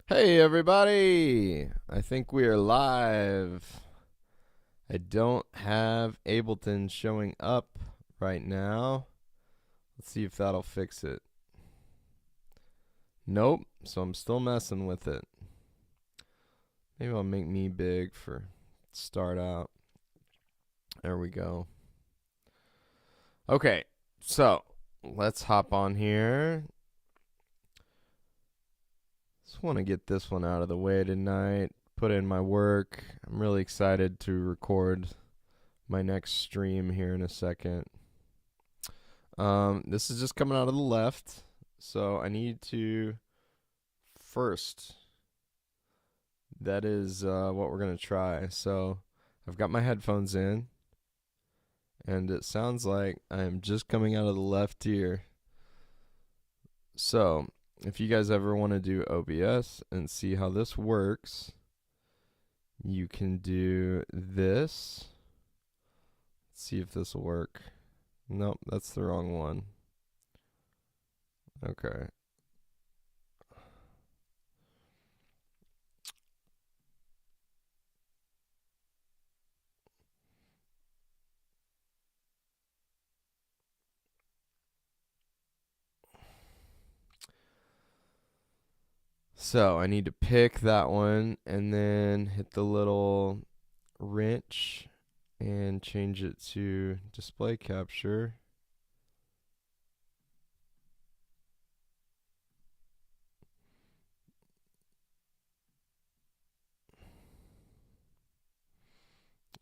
Hey everybody! I think we are live. I don't have Ableton showing up right now. Let's see if that'll fix it. Nope, so I'm still messing with it. Maybe I'll make me big for start out. There we go. Okay, so let's hop on here. Just want to get this one out of the way tonight. Put in my work. I'm really excited to record my next stream here in a second. This is just coming out of the left, so I need to first. That is what we're gonna try. So I've got my headphones in, and it sounds like I'm just coming out of the left ear. So if you guys ever want to do OBS and see how this works, you can do this. Let's see if this will work. Nope, that's the wrong one. Okay. So I need to pick that one and then hit the little wrench and change it to display capture.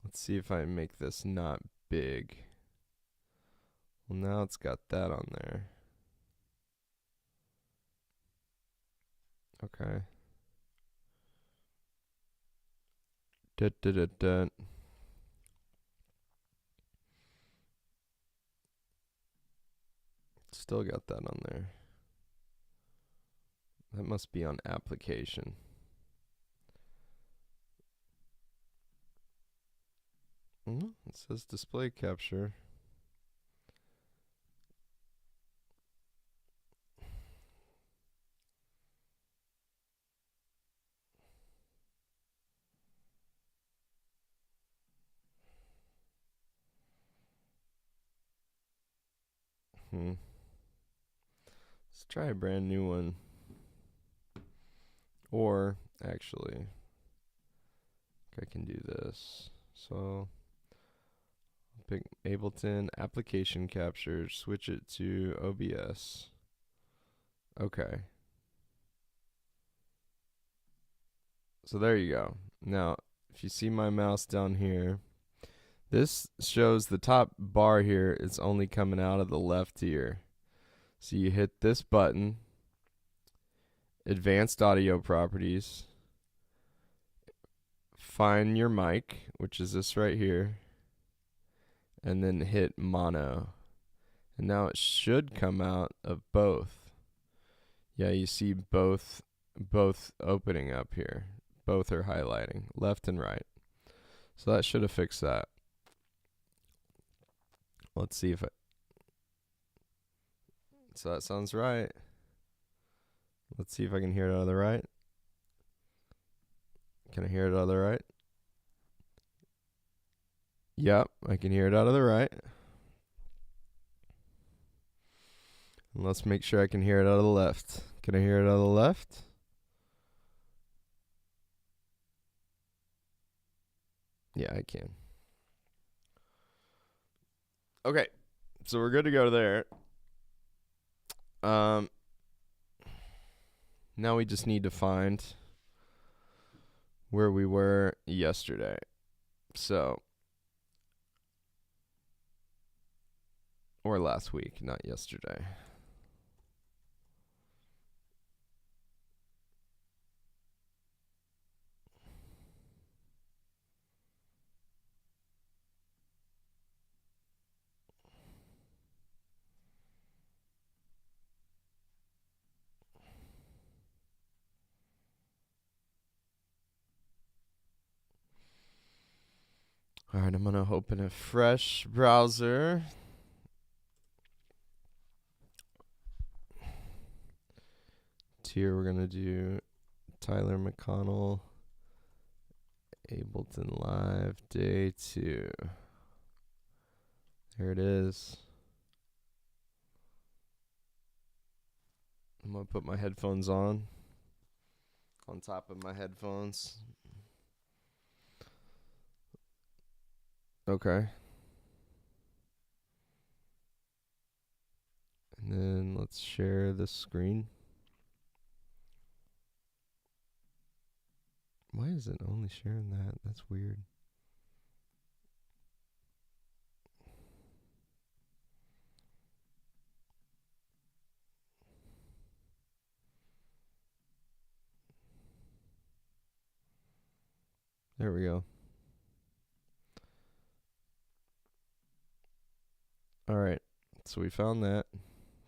Let's see if I make this not big. Well, now it's got that on there. Okay. Still got that on there. That must be on application. It says display capture. Let's try a brand new one. Or actually, I can do this. So pick Ableton application capture, switch it to OBS. Okay. So there you go. Now, if you see my mouse down here, this shows the top bar here is only coming out of the left ear. So you hit this button, advanced audio properties, find your mic, which is this right here, and then hit mono. And now it should come out of both. Yeah, you see both opening up here. Both are highlighting, left and right. So that should have fixed that. Let's see if I... So that sounds right. Let's see if I can hear it out of the right. Can I hear it out of the right? Yep, I can hear it out of the right. And let's make sure I can hear it out of the left. Can I hear it out of the left? Yeah, I can. Okay, so we're good to go there. Now we just need to find where we were yesterday. So, or last week, not yesterday. All right, I'm going to open a fresh browser. Here we're going to do Tyler McConnell, Ableton Live, day 2. There it is. I'm going to put my headphones on top of my headphones. Okay. And then let's share the screen. Why is it only sharing that? That's weird. There we go. All right. So we found that.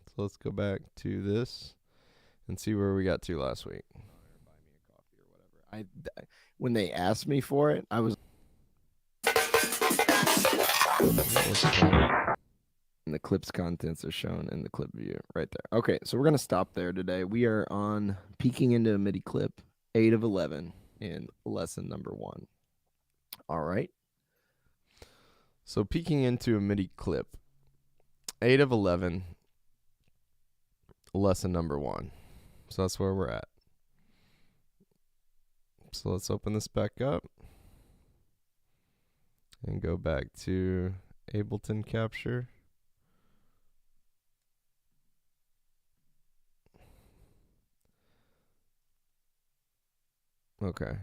So let's go back to this and see where we got to last week. Buy me a coffee or whatever. When they asked me for it, I was. And the clip's contents are shown in the clip view right there. Okay, so we're going to stop there today. We are on peeking into a MIDI clip, 8 of 11 in lesson number 1. All right. So peeking into a MIDI clip, 8 of 11, lesson number 1. So that's where we're at. So let's open this back up and go back to Ableton capture. Okay.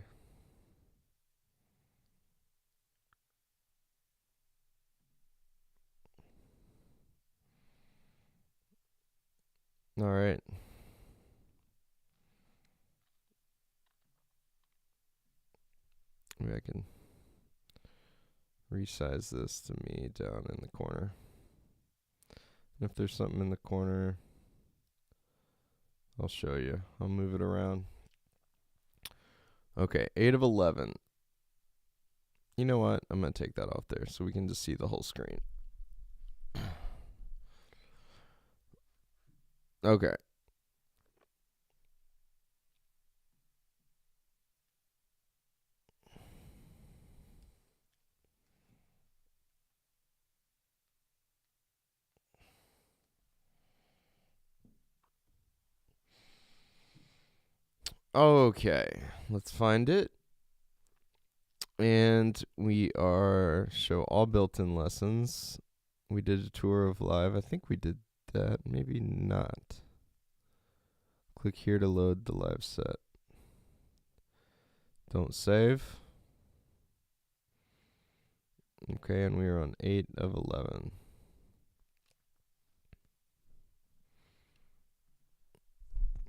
All right. Maybe I can resize this to me down in the corner. And if there's something in the corner, I'll show you. I'll move it around. Okay, 8 of 11. You know what? I'm going to take that off there so we can just see the whole screen. Okay. Okay, let's find it. And we are show all built-in lessons. We did a tour of live. I think we did that. Maybe not. Click here to load the live set. Don't save. Okay, and we are on 8 of 11.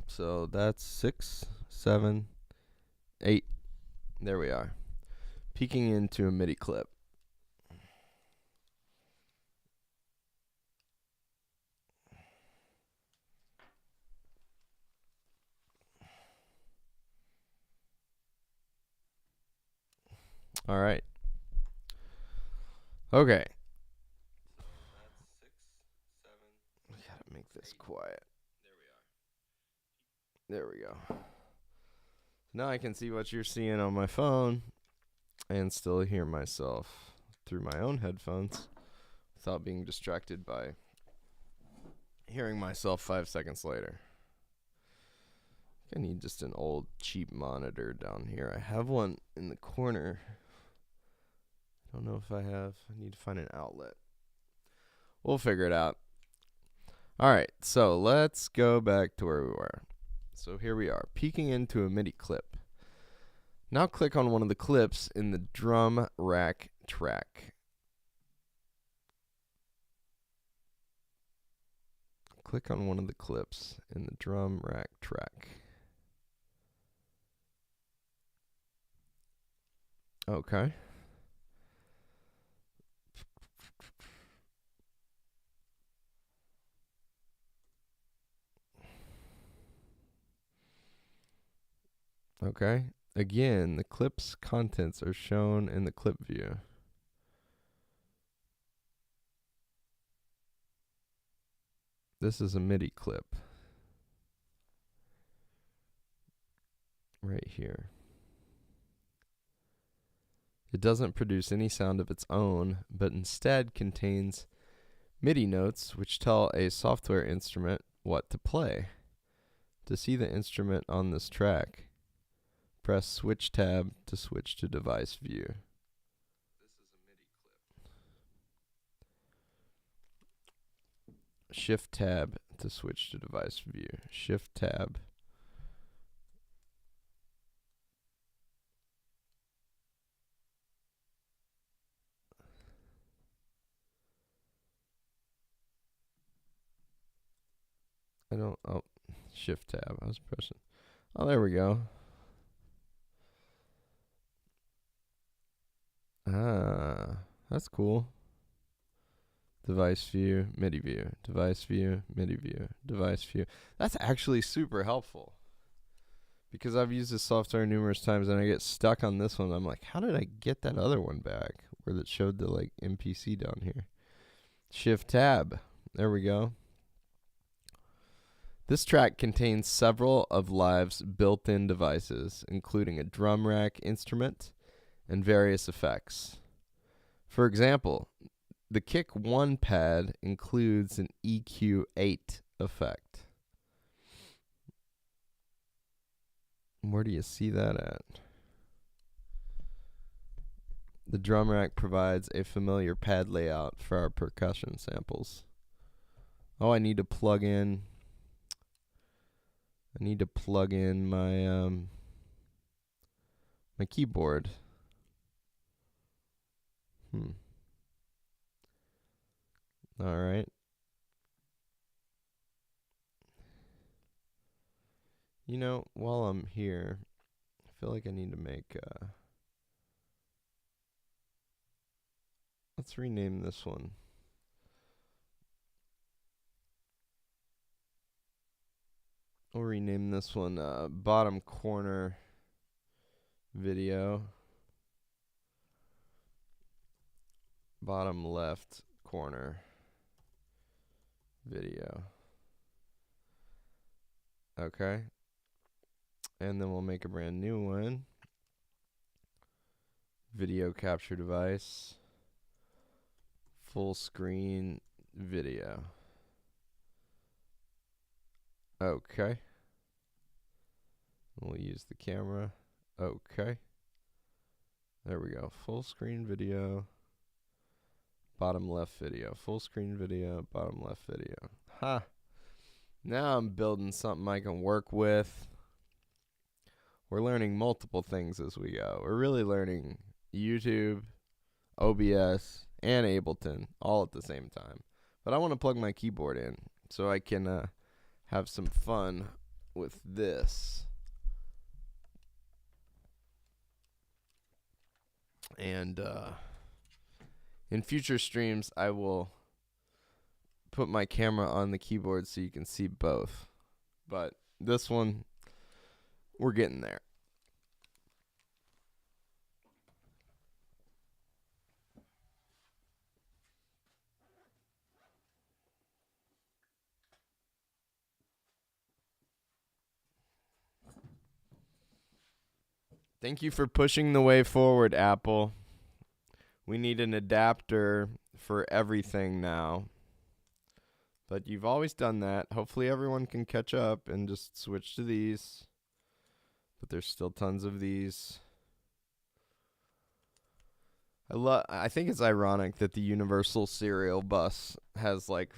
So that's 6, 7, 8. There we are. Peeking into a MIDI clip. All right. Okay. That's 6, 7. We gotta make this quiet. There we go. Now I can see what you're seeing on my phone and still hear myself through my own headphones without being distracted by hearing myself 5 seconds later. I need just an old cheap monitor down here. I have one in the corner. I don't know if I have. I need to find an outlet. We'll figure it out. All right, so let's go back to where we were. So here we are, peeking into a MIDI clip. Now click on one of the clips in the drum rack track. Click on one of the clips in the drum rack track. Okay. Okay. Again, the clip's contents are shown in the clip view. This is a MIDI clip. right here. It doesn't produce any sound of its own, but instead contains MIDI notes which tell a software instrument what to play. To see the instrument on this track, press Switch tab to switch to device view. This is a MIDI clip. Shift tab to switch to device view. Shift tab. Oh, shift tab. I was pressing. Oh, there we go. Ah, that's cool. Device view, MIDI view, device view, MIDI view, device view. That's actually super helpful because I've used this software numerous times and I get stuck on this one. I'm like, how did I get that other one back where it showed the like MPC down here? Shift tab. There we go. This track contains several of Live's built-in devices, including a drum rack instrument and various effects. For example, the Kick 1 pad includes an EQ8 effect. Where do you see that at? The drum rack provides a familiar pad layout for our percussion samples. Oh, I need to plug in my my keyboard. All right. You know, while I'm here, I feel like I need to make let's rename this one. We'll rename this one bottom corner video. Bottom left corner video. Okay. And then we'll make a brand new one. Video capture device. Full screen video. Okay. We'll use the camera. Okay. There we go. Full screen video. Bottom left video. Full screen video. Bottom left video. Ha! Now I'm building something I can work with. We're learning multiple things as we go. We're really learning YouTube, OBS, and Ableton all at the same time. But I want to plug my keyboard in so I can have some fun with this. And in future streams, I will put my camera on the keyboard so you can see both. But this one, we're getting there. Thank you for pushing the way forward, Apple. We need an adapter for everything now. But you've always done that. Hopefully everyone can catch up and just switch to these. But there's still tons of these. I think it's ironic that the Universal Serial Bus has like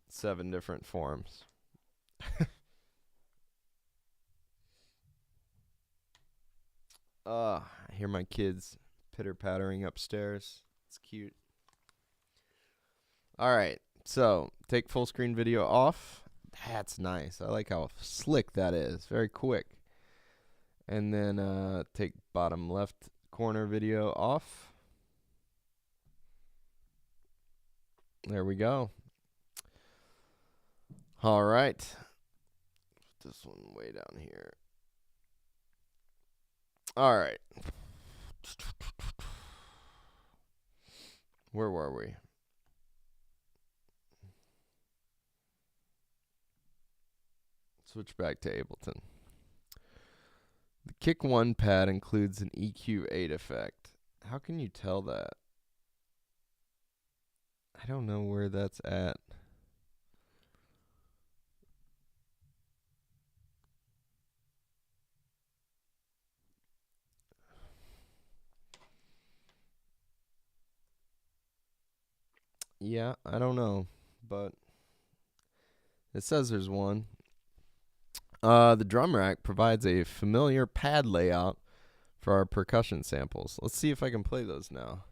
7 different forms. I hear my kids pitter-pattering upstairs. It's cute. All right, so take full screen video off. That's nice. I like how slick that is. Very quick. And then take bottom left corner video off. There we go. All right. Put this one way down here. All right. Where were we? Switch back to Ableton. The Kick 1 pad includes an EQ8 effect. How can you tell that? I don't know where that's at. Yeah, I don't know, but it says there's one. The drum rack provides a familiar pad layout for our percussion samples. Let's see if I can play those now.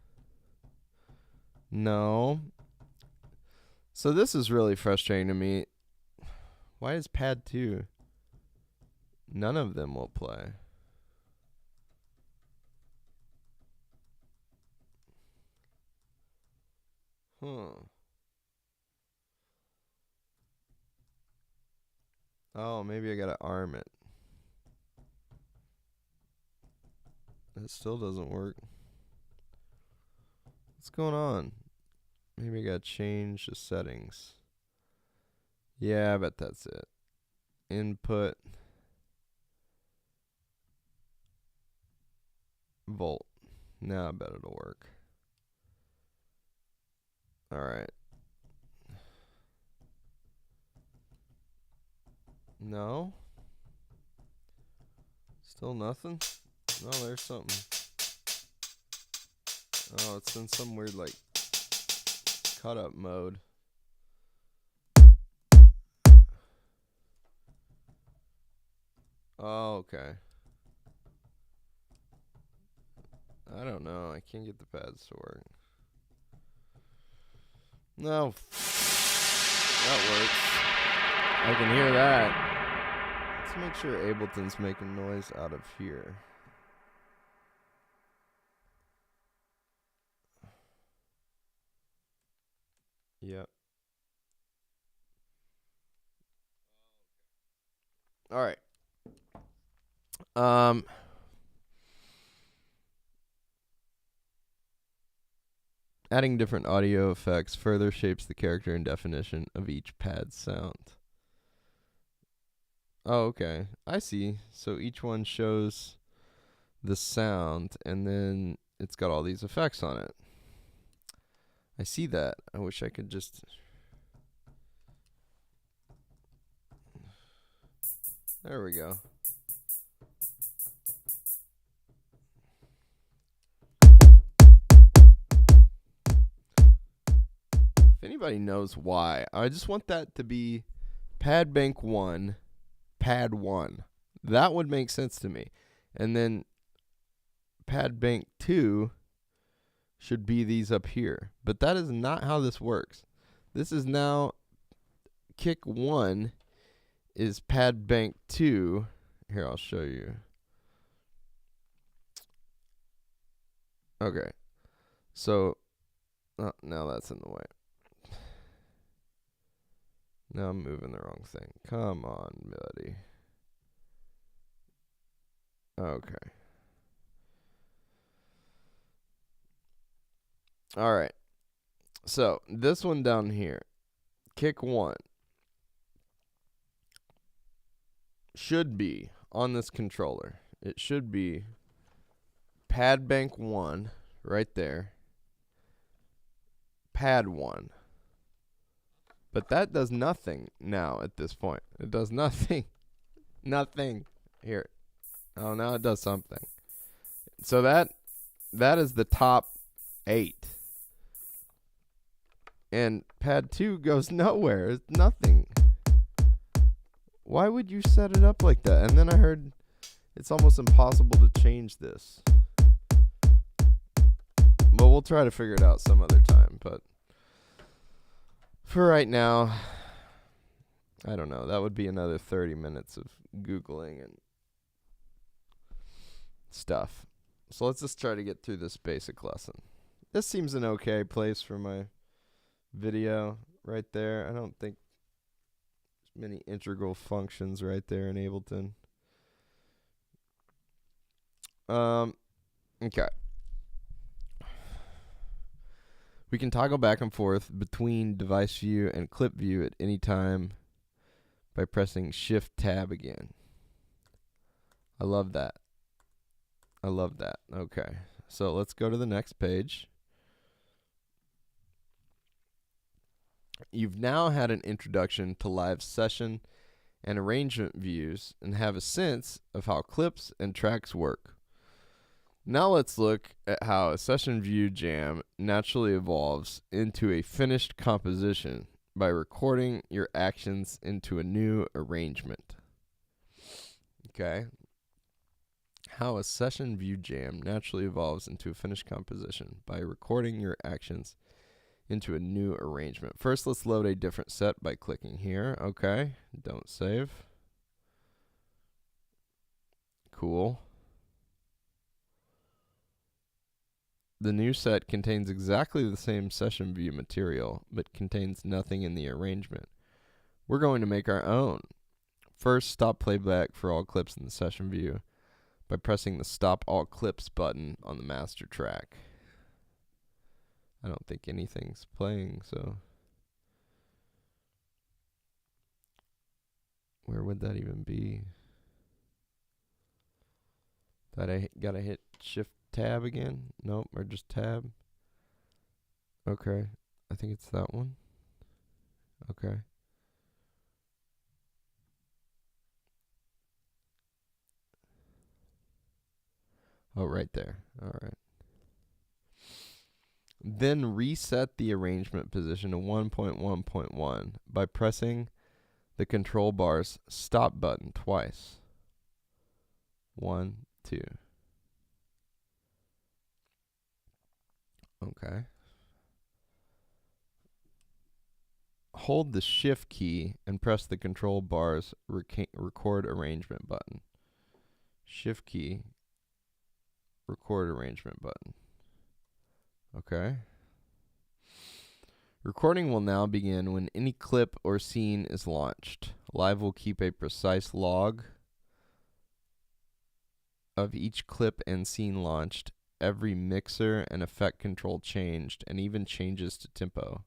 No. So this is really frustrating to me. Why is pad 2? None of them will play. Huh. Oh, maybe I gotta arm it. It still doesn't work. What's going on? Maybe I gotta change the settings. Yeah, I bet that's it. Input. Volt. Now I bet it'll work. Alright. No? Still nothing? No, there's something. Oh, it's in some weird, like, cut up mode. Oh, okay. I don't know. I can't get the pads to work. No. That works. I can hear that. Let's make sure Ableton's making noise out of here. Yep. All right. Adding different audio effects further shapes the character and definition of each pad's sound. Oh, okay. I see. So each one shows the sound, and then it's got all these effects on it. I see that. I wish I could just... There we go. If anybody knows why, I just want that to be pad bank 1, pad 1. That would make sense to me. And then pad bank 2 should be these up here. But that is not how this works. This is now kick 1 is pad bank 2. Here, I'll show you. Okay. So, now that's in the way. Now I'm moving the wrong thing. Come on, buddy. Okay. All right. So, this one down here, kick 1, should be on this controller. It should be pad bank 1 right there. Pad 1. But that does nothing now at this point. It does nothing. Nothing. Here. Oh, now it does something. So that is the top 8. And pad 2 goes nowhere. It's nothing. Why would you set it up like that? And then I heard it's almost impossible to change this. But we'll try to figure it out some other time. But for right now, I don't know. That would be another 30 minutes of Googling and stuff. So let's just try to get through this basic lesson. This seems an okay place for my video right there. I don't think there's many integral functions right there in Ableton. Okay. We can toggle back and forth between device view and clip view at any time by pressing Shift Tab again. I love that. I love that. Okay, so let's go to the next page. You've now had an introduction to live session and arrangement views and have a sense of how clips and tracks work. Now let's look at how a session view jam naturally evolves into a finished composition by recording your actions into a new arrangement. Okay. How a session view jam naturally evolves into a finished composition by recording your actions into a new arrangement. First, let's load a different set by clicking here. Okay, don't save. Cool. The new set contains exactly the same session view material, but contains nothing in the arrangement. We're going to make our own. First, stop playback for all clips in the session view by pressing the Stop All Clips button on the master track. I don't think anything's playing, so where would that even be? That I gotta hit Shift Tab again? Nope, or just Tab. Okay, I think it's that one. Okay. Oh, right there. All right. Then reset the arrangement position to 1.1.1 by pressing the control bar's stop button twice. 1, 2. Okay. Hold the Shift key and press the control bar's record arrangement button. Shift key, record arrangement button. Okay. Recording will now begin when any clip or scene is launched. Live will keep a precise log of each clip and scene launched, every mixer and effect control changed, and even changes to tempo.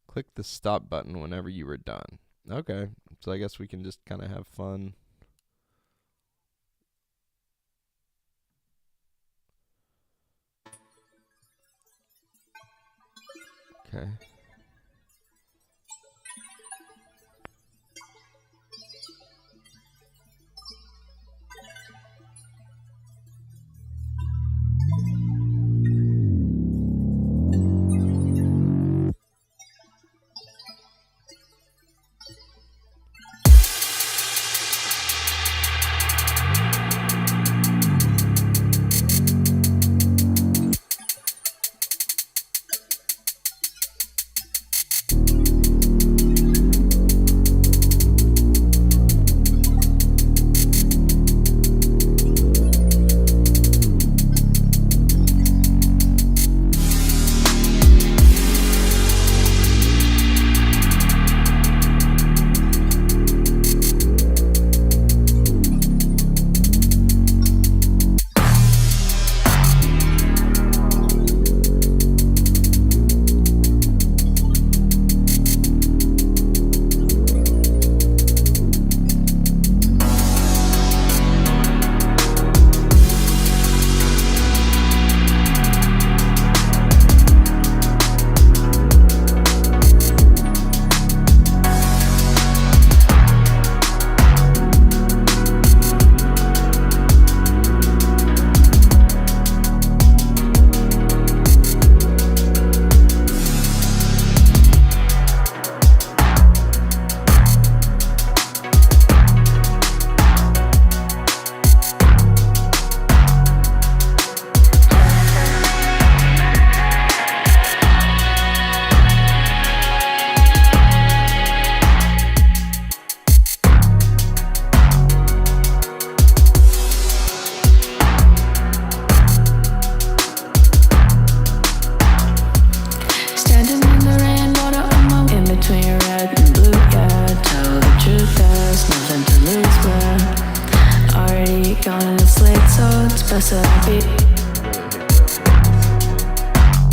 Click the stop button whenever you are done. Okay, so I guess we can just kind of have fun. Okay.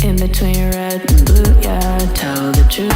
In between red and blue, yeah, tell the truth.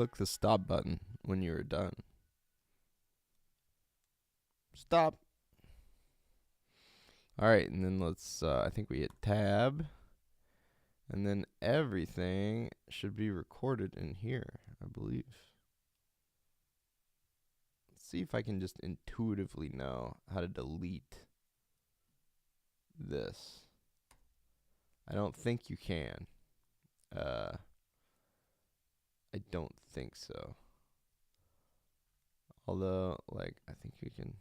click the stop button when you're done. Stop. All right, and then let's, I think we hit tab. And then everything should be recorded in here, I believe. Let's see if I can just intuitively know how to delete this. I don't think you can. I don't think so. Although, like, I think you can.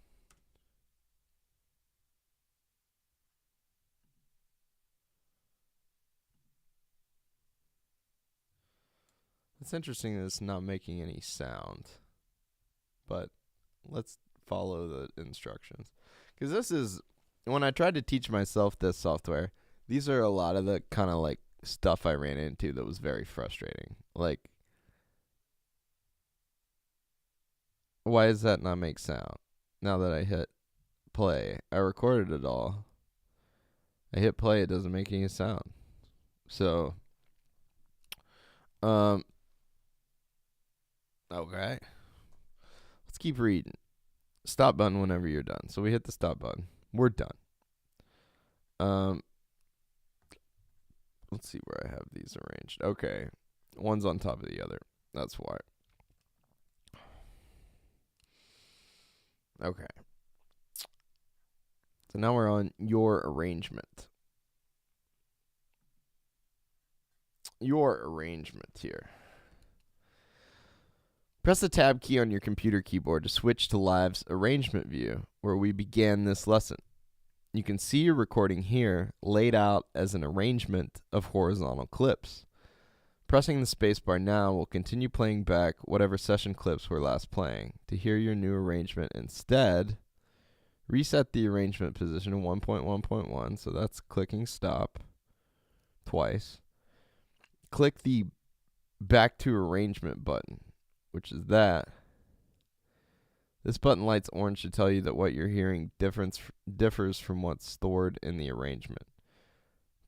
It's interesting that it's not making any sound. But let's follow the instructions. Because this is, when I tried to teach myself this software, these are a lot of the kind of like stuff I ran into that was very frustrating. Like, why does that not make sound? Now that I hit play, I recorded it all. I hit play, it doesn't make any sound. So, okay. Let's keep reading. Stop button whenever you're done. So we hit the stop button. We're done. Let's see where I have these arranged. Okay. One's on top of the other. That's why. Okay. So now we're on your arrangement. Your arrangement here. Press the tab key on your computer keyboard to switch to Live's arrangement view, where we began this lesson. You can see your recording here laid out as an arrangement of horizontal clips. Pressing the spacebar now will continue playing back whatever session clips were last playing. To hear your new arrangement instead, reset the arrangement position to 1.1.1, so that's clicking stop twice. Click the back to arrangement button, which is that. This button lights orange to tell you that what you're hearing differs from what's stored in the arrangement.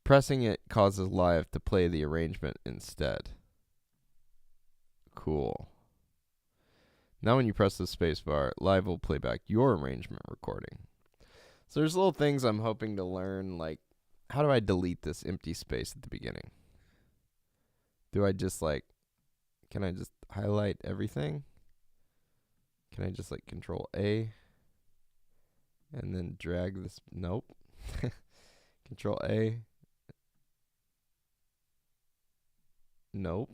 Pressing it causes Live to play the arrangement instead. Cool. Now when you press the spacebar, Live will play back your arrangement recording. So there's little things I'm hoping to learn, like, how do I delete this empty space at the beginning? Do I just, like, can I just highlight everything? Can I just, like, Control A and then drag this? Nope. Control A. Nope.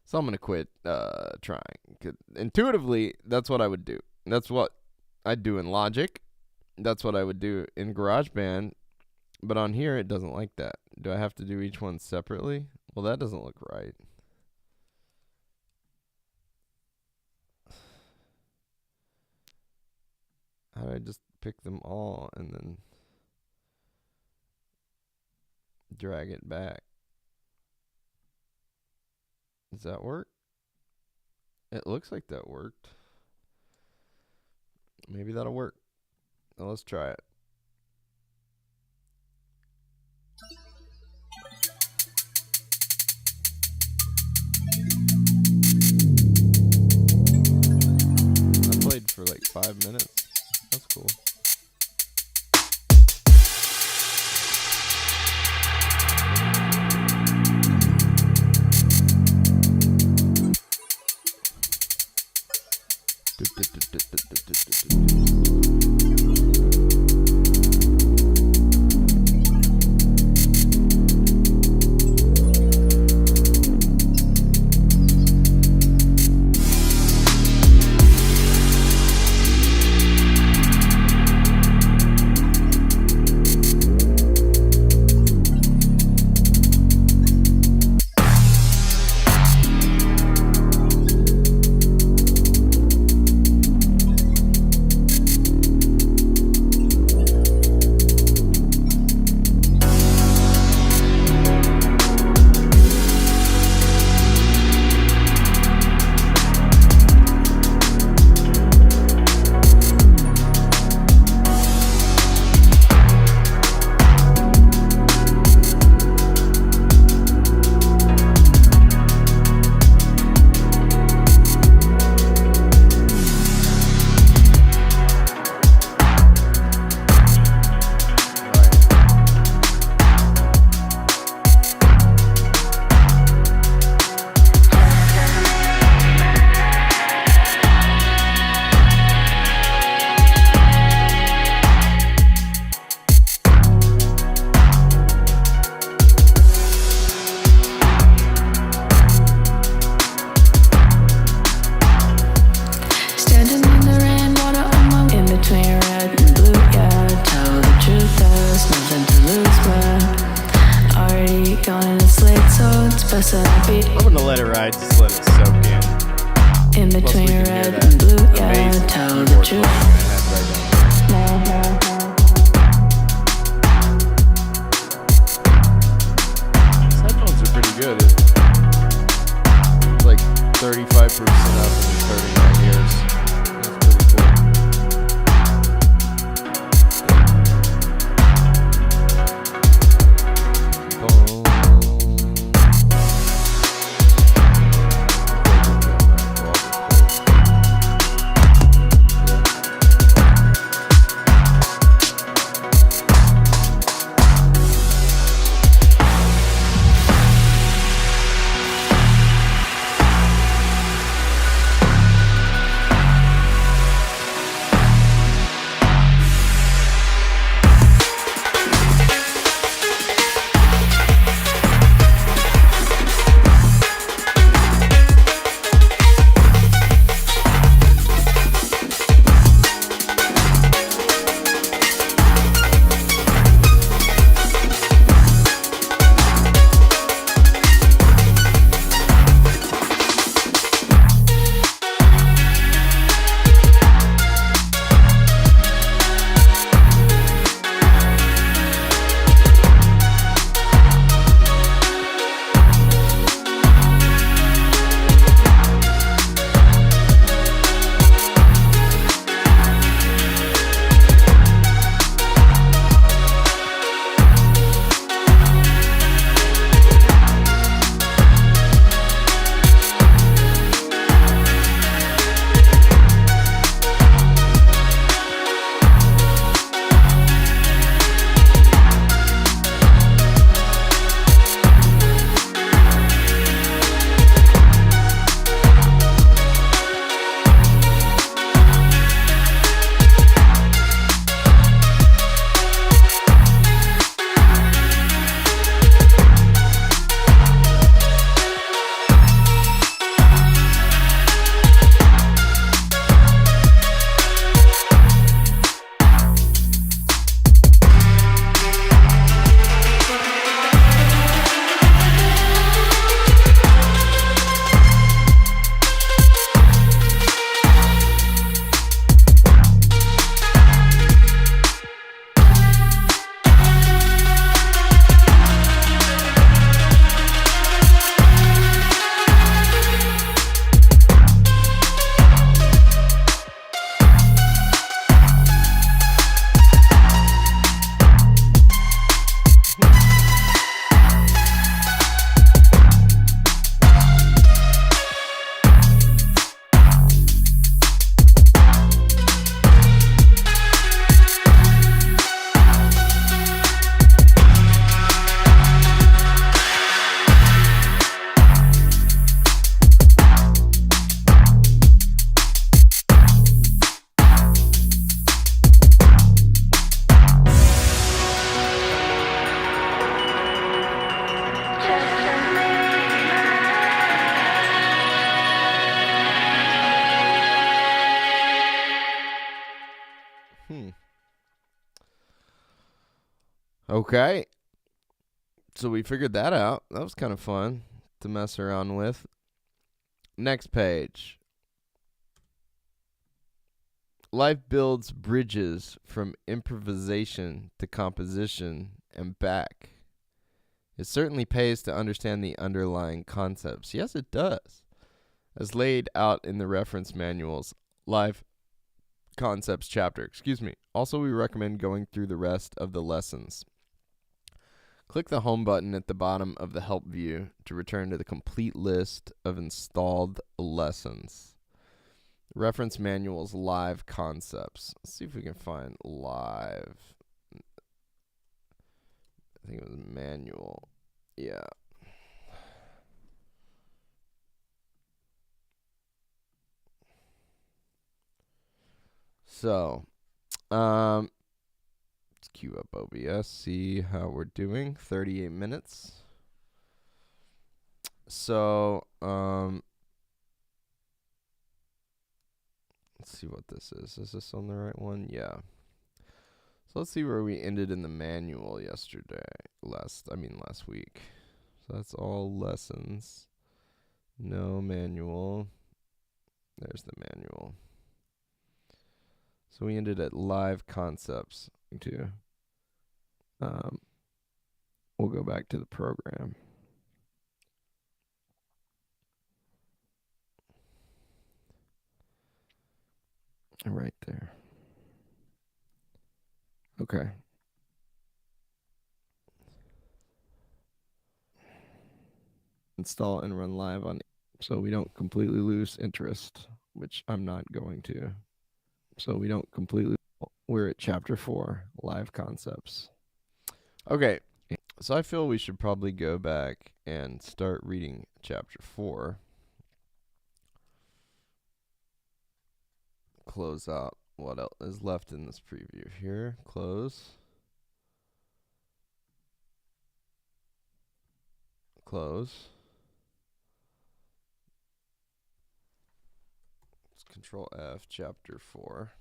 So I'm going to quit trying. Intuitively, that's what I would do. That's what I'd do in Logic. That's what I would do in GarageBand. But on here, it doesn't like that. Do I have to do each one separately? Well, that doesn't look right. How do I just pick them all and then drag it back? Does that work? It looks like that worked. Maybe that'll work. Now let's try it. I played for like 5 minutes. That's cool. so happy. I'm gonna let it ride, just let it soak in. In Plus we between can hear red that and blue, amazing yeah, tell the keyboard truth. playing I had right down there. These headphones are pretty good. It's like 35% up and it's hurting my ears. That's pretty cool. Okay. So we figured that out. That was kind of fun to mess around with. Next page. Life builds bridges from improvisation to composition and back. It certainly pays to understand the underlying concepts. Yes, it does. As laid out in the reference manual's Live Concepts chapter. Also, we recommend going through the rest of the lessons. Click the home button at the bottom of the help view to return to the complete list of installed lessons. Reference manual's live concepts. Let's see if we can find live. I think it was manual. Yeah. So, let's queue up OBS, see how we're doing. 38 minutes. So, let's see what this is. Is this on the right one? Yeah. So let's see where we ended in the manual yesterday. Last week. So that's all lessons. No manual. There's the manual. So we ended at live concepts too. We'll go back to the program. Right there. Okay. Install and run live on, so we don't completely lose interest, which I'm not going to. So we don't completely, we're at chapter 4, live concepts. Okay. So I feel we should probably go back and start reading chapter 4. Close out what else is left in this preview here. Close. Close. Let's Control F, chapter 4.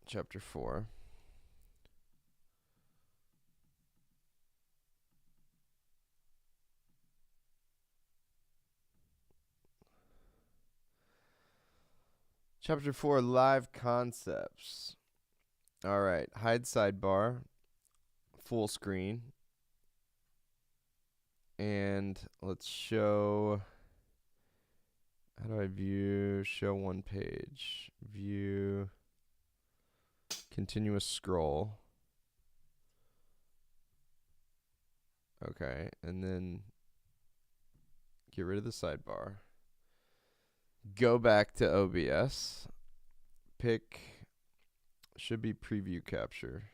Chapter 4. Chapter 4, live concepts. All right, hide sidebar, full screen. And let's show, how do I view, show one page, view, continuous scroll. Okay, and then get rid of the sidebar. Go back to OBS. Pick, should be preview capture.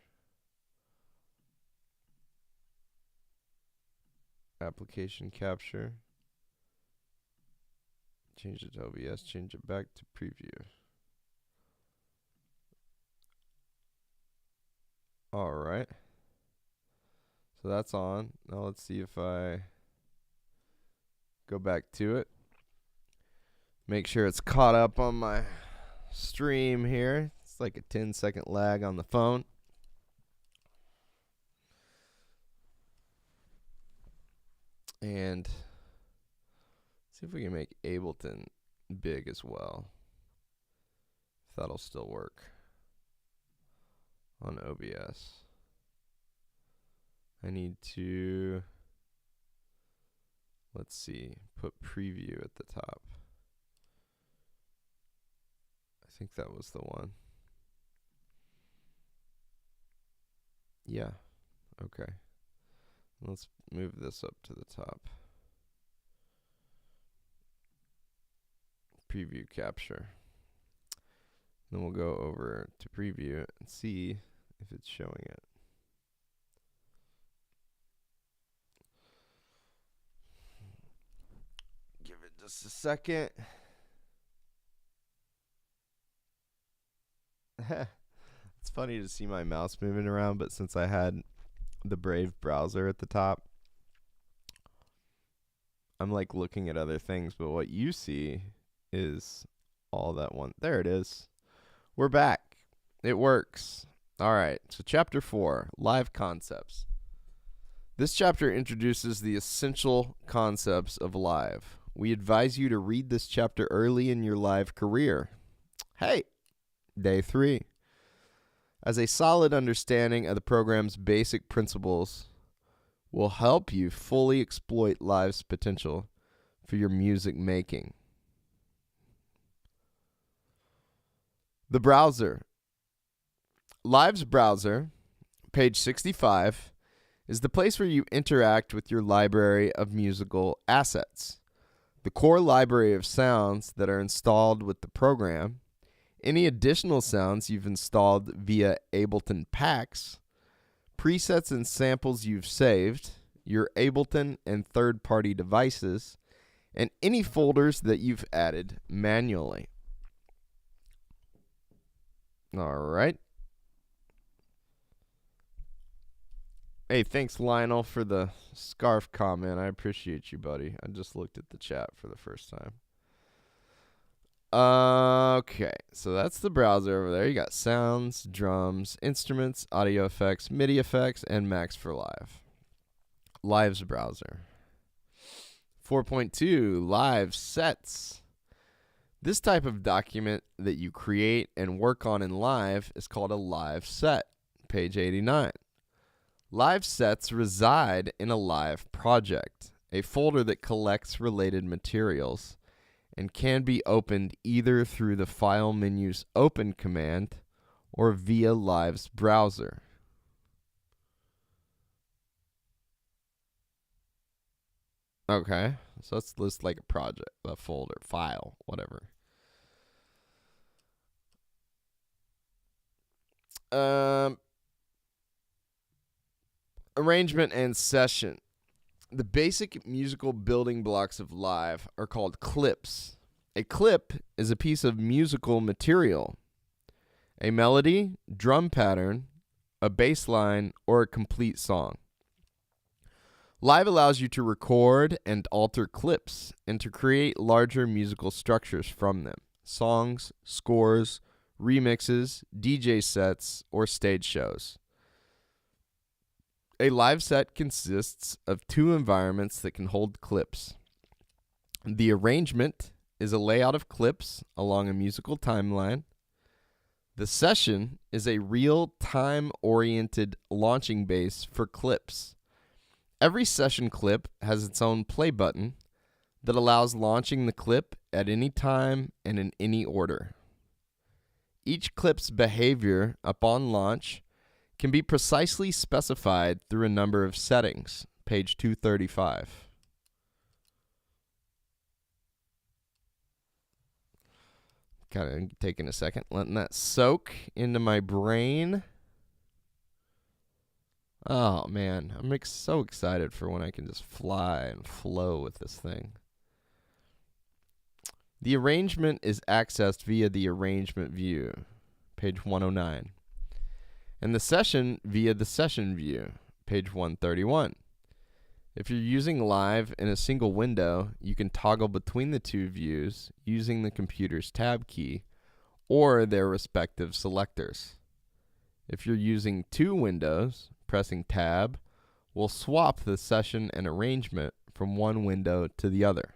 Application capture. Change it to OBS, change it back to preview. All right. So that's on. Now let's see if I go back to it. Make sure it's caught up on my stream here. It's like a 10-second lag on the phone. And see if we can make Ableton big as well. If that'll still work on OBS. I need to, let's see, put preview at the top. I think that was the one. Yeah. Okay. Let's move this up to the top. Preview capture. Then we'll go over to preview and see if it's showing it. Give it just a second. It's funny to see my mouse moving around, but since I had the Brave browser at the top, I'm like looking at other things, but what you see is all that one. There it is. We're back. It works. All right. So chapter 4, live concepts. This chapter introduces the essential concepts of live. We advise you to read this chapter early in your live career. Hey, day 3. As a solid understanding of the program's basic principles will help you fully exploit Live's potential for your music making. The browser. Live's browser, page 65, is the place where you interact with your library of musical assets. The core library of sounds that are installed with the program, any additional sounds you've installed via Ableton packs, presets and samples you've saved, your Ableton and third-party devices, and any folders that you've added manually. All right. Hey, thanks, Lionel, for the scarf comment. I appreciate you, buddy. I just looked at the chat for the first time. Okay, so that's the browser over there. You got sounds, drums, instruments, audio effects, MIDI effects, and Max for Live. Live's browser. 4.2, live sets. This type of document that you create and work on in live is called a live set. Page 89. Live sets reside in a live project, a folder that collects related materials and can be opened either through the file menu's open command or via Live's browser. Okay, so let's list like a project, a folder, file, whatever. Arrangement and session. The basic musical building blocks of live are called clips. A clip is a piece of musical material, a melody, drum pattern, a bass line, or a complete song. Live allows you to record and alter clips and to create larger musical structures from them: songs, scores, remixes, DJ sets, or stage shows. A live set consists of two environments that can hold clips. The arrangement is a layout of clips along a musical timeline. The session is a real-time-oriented launching base for clips. Every session clip has its own play button that allows launching the clip at any time and in any order. Each clip's behavior upon launch can be precisely specified through a number of settings. Page 235. Kind of taking a second, letting that soak into my brain. Oh, man, I'm so excited for when I can just fly and flow with this thing. The arrangement is accessed via the arrangement view, page 109. And the session via the session view, page 131. If you're using live in a single window, you can toggle between the two views using the computer's tab key or their respective selectors. If you're using two windows, pressing tab will swap the session and arrangement from one window to the other.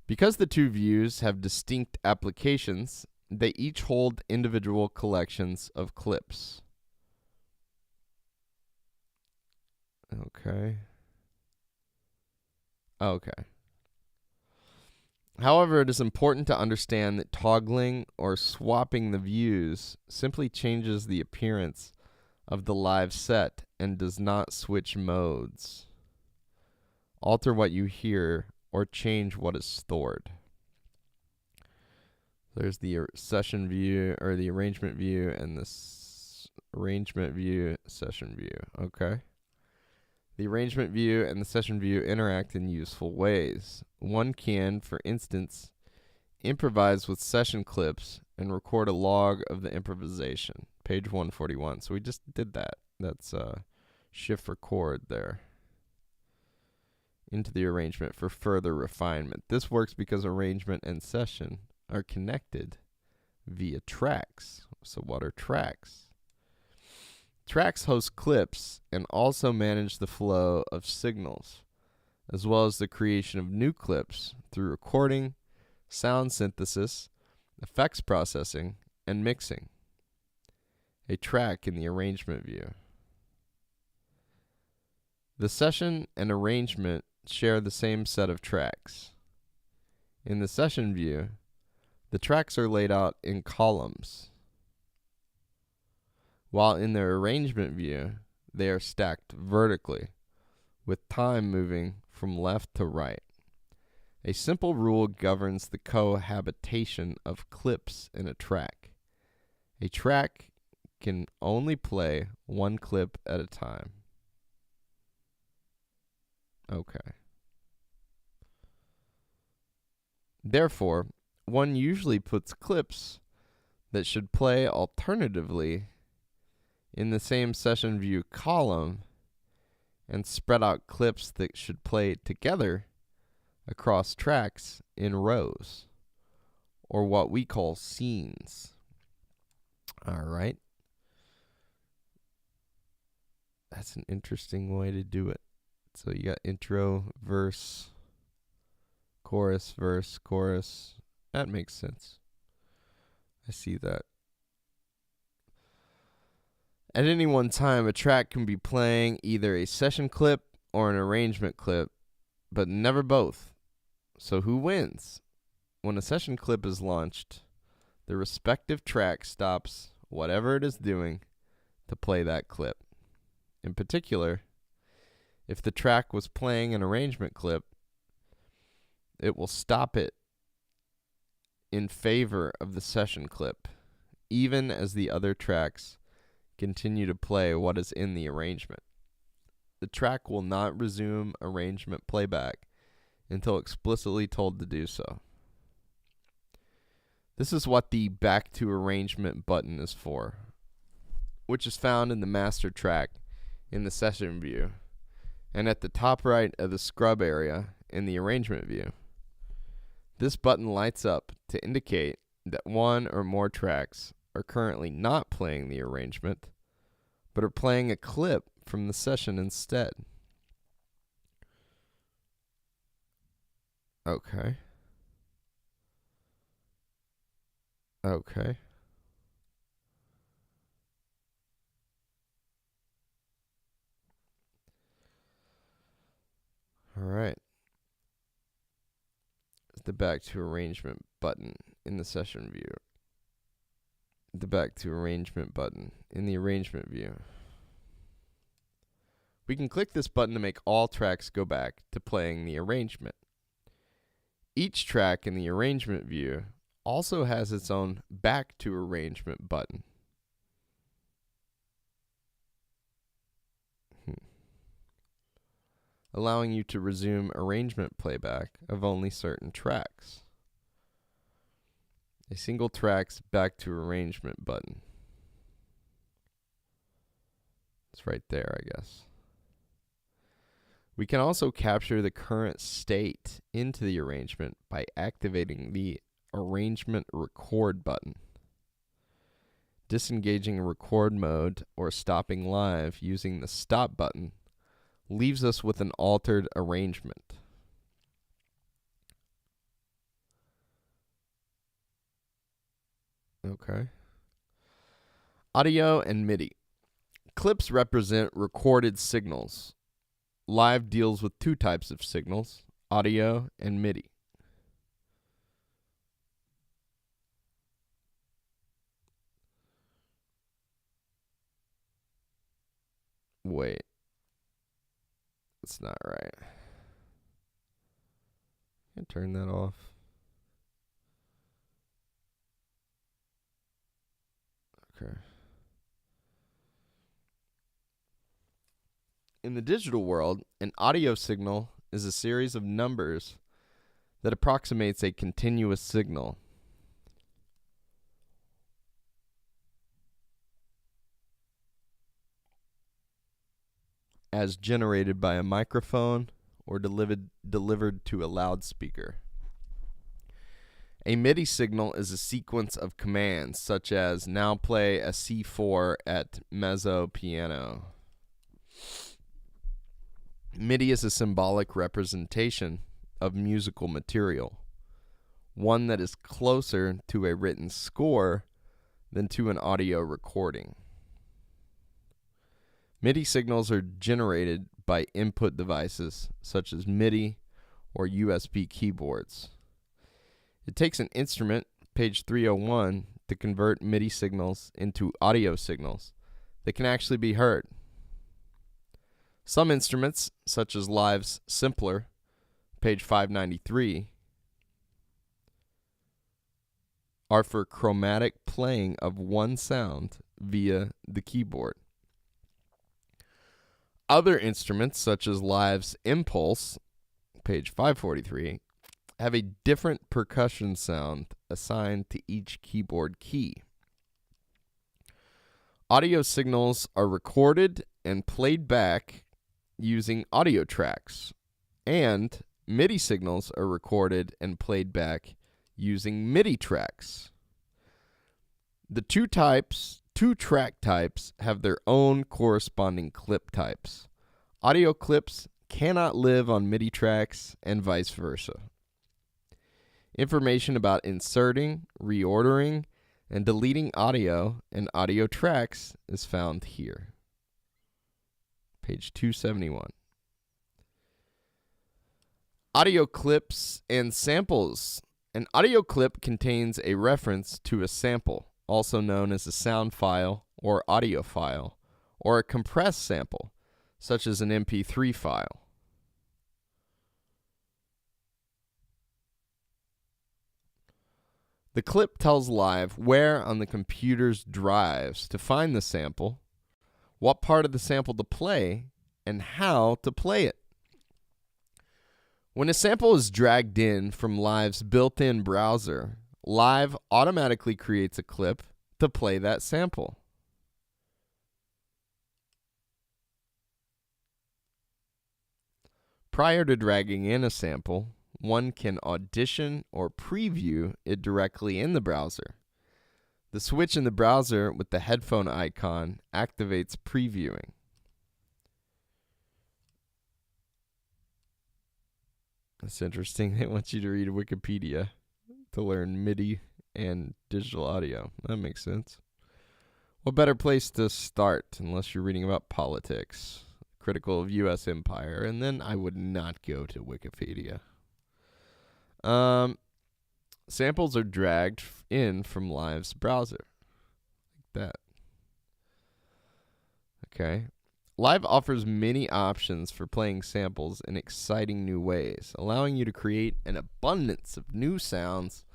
Because the two views have distinct applications, they each hold individual collections of clips. Okay. However, it is important to understand that toggling or swapping the views simply changes the appearance of the live set and does not switch modes, alter what you hear, or change what is stored. There's the session view, or the arrangement view, and the arrangement view, session view. Okay. The arrangement view and the session view interact in useful ways. One can, for instance, improvise with session clips and record a log of the improvisation. Page 141. So we just did that. That's shift record there into the arrangement for further refinement. This works because arrangement and session are connected via tracks. So what are tracks? Tracks host clips and also manage the flow of signals, as well as the creation of new clips through recording, sound synthesis, effects processing, and mixing. A track in the arrangement view. The session and arrangement share the same set of tracks. In the session view, the tracks are laid out in columns, while in the arrangement view, they are stacked vertically, with time moving from left to right. A simple rule governs the cohabitation of clips in a track. A track can only play one clip at a time. Okay. Therefore, one usually puts clips that should play alternatively in the same session view column and spread out clips that should play together across tracks in rows, or what we call scenes. All right. That's an interesting way to do it. So you got intro, verse, chorus, verse, chorus. That makes sense. I see that. At any one time, a track can be playing either a session clip or an arrangement clip, but never both. So who wins? When a session clip is launched, the respective track stops whatever it is doing to play that clip. In particular, if the track was playing an arrangement clip, it will stop it in favor of the session clip, even as the other tracks continue to play what is in the arrangement. The track will not resume arrangement playback until explicitly told to do so. This is what the Back to Arrangement button is for, which is found in the master track in the session view, and at the top right of the scrub area in the arrangement view. This button lights up to indicate that one or more tracks are currently not playing the arrangement, but are playing a clip from the session instead. Okay. Okay. All right. The Back to Arrangement button in the session view. The Back to Arrangement button in the arrangement view. We can click this button to make all tracks go back to playing the arrangement. Each track in the arrangement view also has its own Back to Arrangement button. Allowing you to resume arrangement playback of only certain tracks. A single track's Back to Arrangement button. It's right there, I guess. We can also capture the current state into the arrangement by activating the Arrangement Record button. Disengaging record mode or stopping live using the Stop button leaves us with an altered arrangement. Okay. Audio and MIDI. Clips represent recorded signals. Live deals with two types of signals, audio and MIDI. Wait. That's not right. Can I turn that off? Okay. In the digital world, an audio signal is a series of numbers that approximates a continuous signal. As generated by a microphone or delivered to a loudspeaker. A MIDI signal is a sequence of commands, such as now play a C4 at mezzo piano. MIDI is a symbolic representation of musical material, one that is closer to a written score than to an audio recording. MIDI signals are generated by input devices such as MIDI or USB keyboards. It takes an instrument, page 301, to convert MIDI signals into audio signals that can actually be heard. Some instruments, such as Live's Simpler, page 593, are for chromatic playing of one sound via the keyboard. Other instruments, such as Live's Impulse, page 543, have a different percussion sound assigned to each keyboard key. Audio signals are recorded and played back using audio tracks, and MIDI signals are recorded and played back using MIDI tracks. The two track types have their own corresponding clip types. Audio clips cannot live on MIDI tracks and vice versa. Information about inserting, reordering, and deleting audio and audio tracks is found here. Page 271. Audio clips and samples. An audio clip contains a reference to a sample, also known as a sound file or audio file, or a compressed sample, such as an MP3 file. The clip tells Live where on the computer's drives to find the sample, what part of the sample to play, and how to play it. When a sample is dragged in from Live's built-in browser, Live automatically creates a clip to play that sample. Prior to dragging in a sample, one can audition or preview it directly in the browser. The switch in the browser with the headphone icon activates previewing. That's interesting. They want you to read Wikipedia to learn MIDI and digital audio. That makes sense. What better place to start unless you're reading about politics, critical of U.S. empire, and then I would not go to Wikipedia. Samples are dragged in from Live's browser. Like that. Okay. Live offers many options for playing samples in exciting new ways, allowing you to create an abundance of new sounds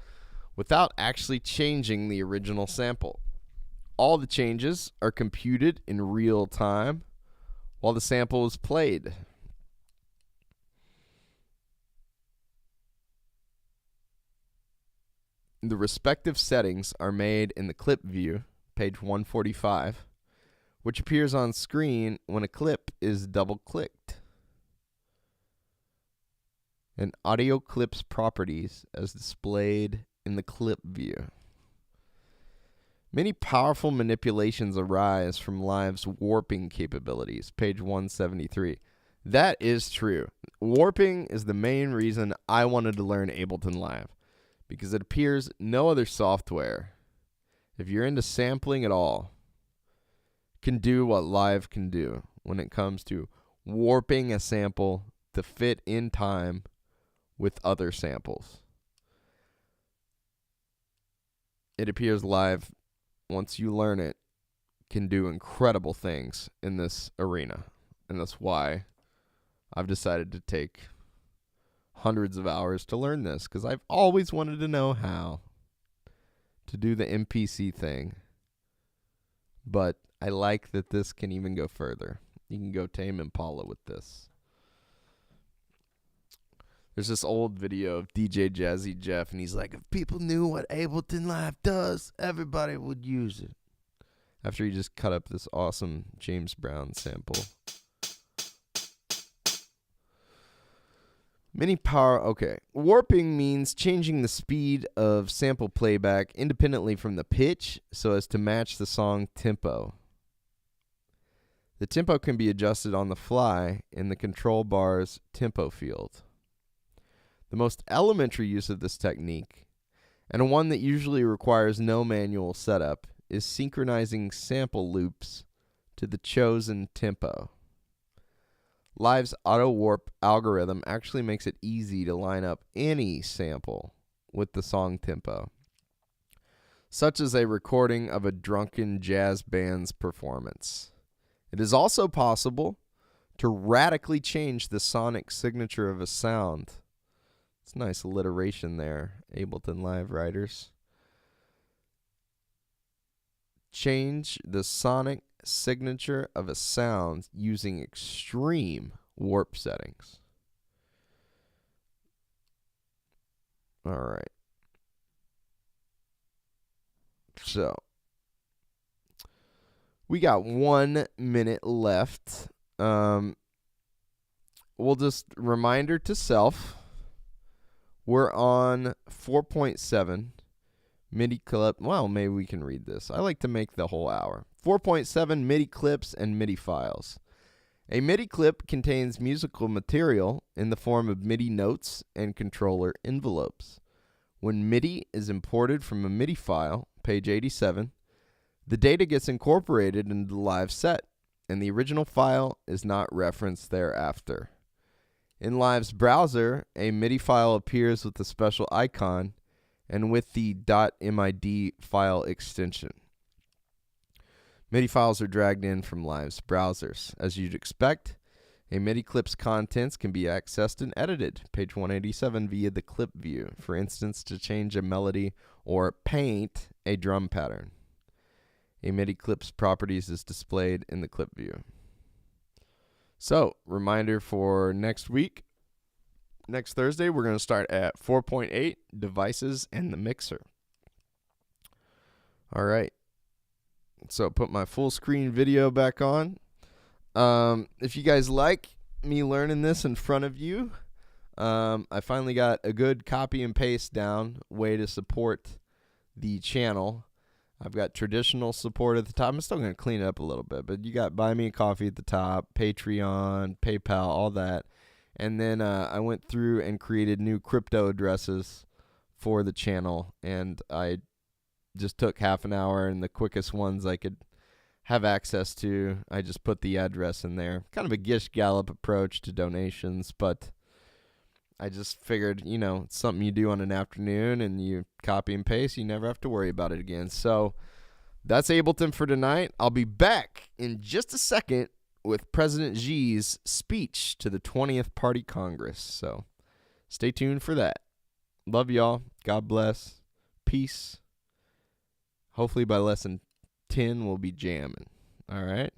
without actually changing the original sample. All the changes are computed in real time while the sample is played. The respective settings are made in the clip view, page 145, which appears on screen when a clip is double-clicked. And audio clips properties as displayed in the clip view. Many powerful manipulations arise from Live's warping capabilities, page 173. That is true. Warping is the main reason I wanted to learn Ableton Live, because it appears no other software, if you're into sampling at all, can do what Live can do when it comes to warping a sample to fit in time with other samples. It appears Live, once you learn it, can do incredible things in this arena. And that's why I've decided to take hundreds of hours to learn this, because I've always wanted to know how to do the MPC thing. But I like that this can even go further. You can go Tame Impala with this. There's this old video of DJ Jazzy Jeff, and he's like, if people knew what Ableton Live does, everybody would use it. After he just cut up this awesome James Brown sample. Warping means changing the speed of sample playback independently from the pitch so as to match the song tempo. The tempo can be adjusted on the fly in the control bar's tempo field. The most elementary use of this technique, and one that usually requires no manual setup, is synchronizing sample loops to the chosen tempo. Live's auto warp algorithm actually makes it easy to line up any sample with the song tempo, such as a recording of a drunken jazz band's performance. It is also possible to radically change the sonic signature of a sound. It's nice alliteration there, Ableton Live writers. Change the sonic signature of a sound using extreme warp settings. All right. So, we got 1 minute left. We'll just reminder to self. We're on 4.7 MIDI clip. Well, maybe we can read this. I like to make the whole hour. 4.7 MIDI clips and MIDI files. A MIDI clip contains musical material in the form of MIDI notes and controller envelopes. When MIDI is imported from a MIDI file, page 87, the data gets incorporated into the live set, and the original file is not referenced thereafter. In Live's browser, a MIDI file appears with a special icon and with the .mid file extension. MIDI files are dragged in from Live's browsers. As you'd expect, a MIDI clip's contents can be accessed and edited, page 187, via the clip view, for instance, to change a melody or paint a drum pattern. A MIDI clip's properties is displayed in the clip view. So, reminder for next week. Next Thursday, we're going to start at 4.8, devices and the mixer. All right. So, put my full screen video back on. If you guys like me learning this in front of you, I finally got a good copy and paste down way to support the channel. I've got traditional support at the top. I'm still going to clean it up a little bit, but you got Buy Me a Coffee at the top, Patreon, PayPal, all that. And then I went through and created new crypto addresses for the channel, and I just took half an hour, and the quickest ones I could have access to, I just put the address in there. Kind of a Gish Gallop approach to donations, but I just figured, it's something you do on an afternoon and you copy and paste. You never have to worry about it again. So that's Ableton for tonight. I'll be back in just a second with President Xi's speech to the 20th Party Congress. So stay tuned for that. Love y'all. God bless. Peace. Hopefully by lesson 10 we'll be jamming. All right.